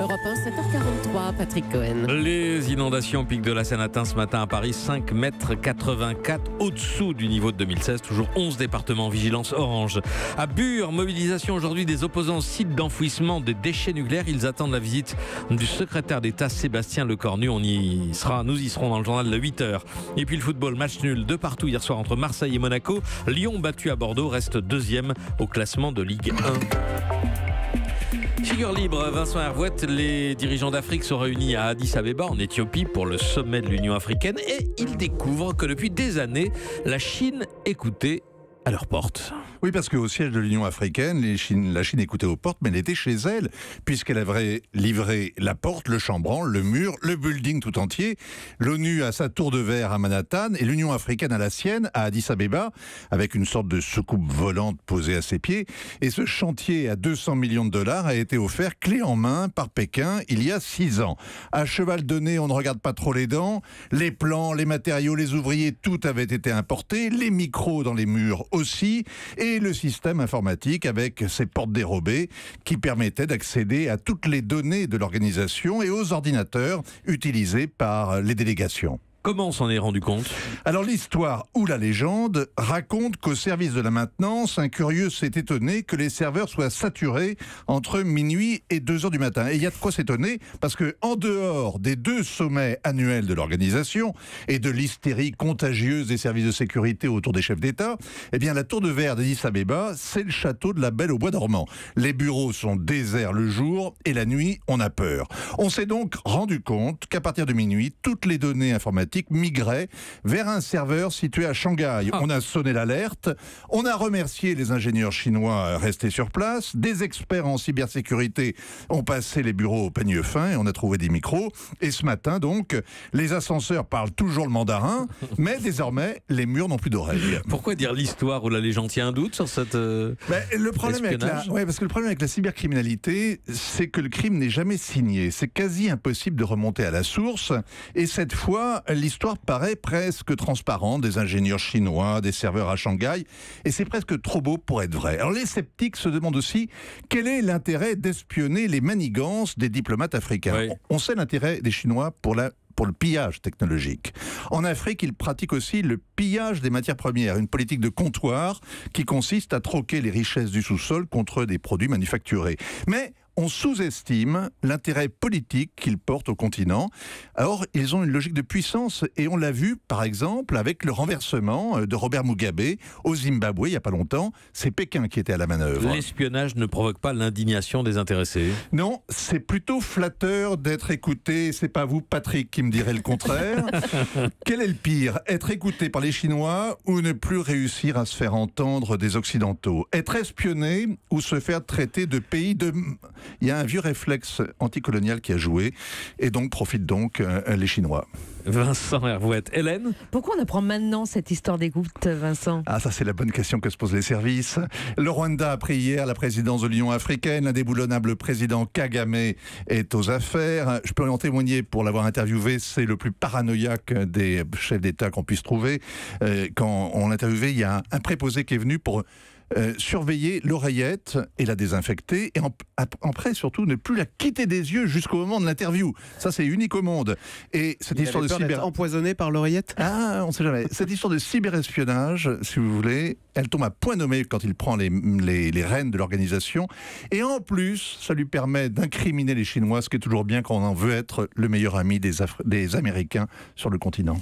Europe 1, 7h43, Patrick Cohen. Les inondations au pic de la Seine atteint ce matin à Paris 5,84 m au-dessous du niveau de 2016. Toujours 11 départements en vigilance orange. À Bure, mobilisation aujourd'hui des opposants au site d'enfouissement des déchets nucléaires. Ils attendent la visite du secrétaire d'État Sébastien Lecornu. Nous y serons dans le journal de 8h. Et puis le football, match nul de partout hier soir entre Marseille et Monaco. Lyon battu à Bordeaux reste deuxième au classement de Ligue 1. Figure libre, Vincent Hervouette, les dirigeants d'Afrique sont réunis à Addis Abeba en Éthiopie pour le sommet de l'Union africaine et ils découvrent que depuis des années, la Chine écoutait à leurs portes. Oui, parce qu'au siège de l'Union africaine, la Chine écoutait aux portes, mais elle était chez elle, puisqu'elle avait livré la porte, le chambranle, le mur, le building tout entier. L'ONU a sa tour de verre à Manhattan et l'Union africaine a la sienne à Addis Abeba, avec une sorte de soucoupe volante posée à ses pieds. Et ce chantier à 200 millions de dollars a été offert clé en main par Pékin il y a 6 ans. À cheval donné, on ne regarde pas trop les dents. Les plans, les matériaux, les ouvriers, tout avait été importé. Les micros dans les murs aussi. Et le système informatique avec ses portes dérobées qui permettaient d'accéder à toutes les données de l'organisation et aux ordinateurs utilisés par les délégations. Comment on s'en est rendu compte ? Alors l'histoire ou la légende raconte qu'au service de la maintenance, un curieux s'est étonné que les serveurs soient saturés entre minuit et 2h du matin. Et il y a de quoi s'étonner parce que en dehors des 2 sommets annuels de l'organisation et de l'hystérie contagieuse des services de sécurité autour des chefs d'État, eh bien la tour de verre d'Addis Abeba, c'est le château de la Belle au bois dormant. Les bureaux sont déserts le jour et la nuit, on a peur. On s'est donc rendu compte qu'à partir de minuit, toutes les données informatiques migrait vers un serveur situé à Shanghai. On a sonné l'alerte, on a remercié les ingénieurs chinois restés sur place, des experts en cybersécurité ont passé les bureaux au peigne fin et on a trouvé des micros. Et ce matin donc, les ascenseurs parlent toujours le mandarin, mais désormais, les murs n'ont plus d'oreilles. Pourquoi dire l'histoire ou la légende ? Il y a un doute sur cette le problème parce que le problème avec la cybercriminalité, c'est que le crime n'est jamais signé. C'est quasi impossible de remonter à la source. Et cette fois, l'histoire paraît presque transparente, des ingénieurs chinois, des serveurs à Shanghai, et c'est presque trop beau pour être vrai. Alors les sceptiques se demandent aussi quel est l'intérêt d'espionner les manigances des diplomates africains. Oui. On sait l'intérêt des Chinois pour le pillage technologique. En Afrique, ils pratiquent aussi le pillage des matières premières, une politique de comptoir qui consiste à troquer les richesses du sous-sol contre des produits manufacturés. Mais on sous-estime l'intérêt politique qu'ils portent au continent. Alors, ils ont une logique de puissance et on l'a vu, par exemple, avec le renversement de Robert Mugabe au Zimbabwe il n'y a pas longtemps. C'est Pékin qui était à la manœuvre. L'espionnage ne provoque pas l'indignation des intéressés. Non, c'est plutôt flatteur d'être écouté. C'est pas vous, Patrick, qui me dirait le contraire. Quel est le pire ? Être écouté par les Chinois ou ne plus réussir à se faire entendre des Occidentaux ? Être espionné ou se faire traiter de pays de... Il y a un vieux réflexe anticolonial qui a joué et donc profitent donc les Chinois. Vincent Hervouette. Hélène ? Pourquoi on apprend maintenant cette histoire d'écoute, Vincent ? Ah, ça c'est la bonne question que se posent les services. Le Rwanda a pris hier la présidence de l'Union africaine. L'indéboulonnable président Kagame est aux affaires. Je peux en témoigner pour l'avoir interviewé. C'est le plus paranoïaque des chefs d'État qu'on puisse trouver. Quand on l'a interviewé, il y a un préposé qui est venu pour... surveiller l'oreillette et la désinfecter et après surtout ne plus la quitter des yeux jusqu'au moment de l'interview. Ça c'est unique au monde. Et cette histoire de cyber empoisonné par l'oreillette. Ah, on sait jamais. Cette histoire de cyberespionnage, si vous voulez, elle tombe à point nommé quand il prend les rênes de l'organisation et en plus ça lui permet d'incriminer les Chinois, ce qui est toujours bien quand on en veut être le meilleur ami des Américains sur le continent.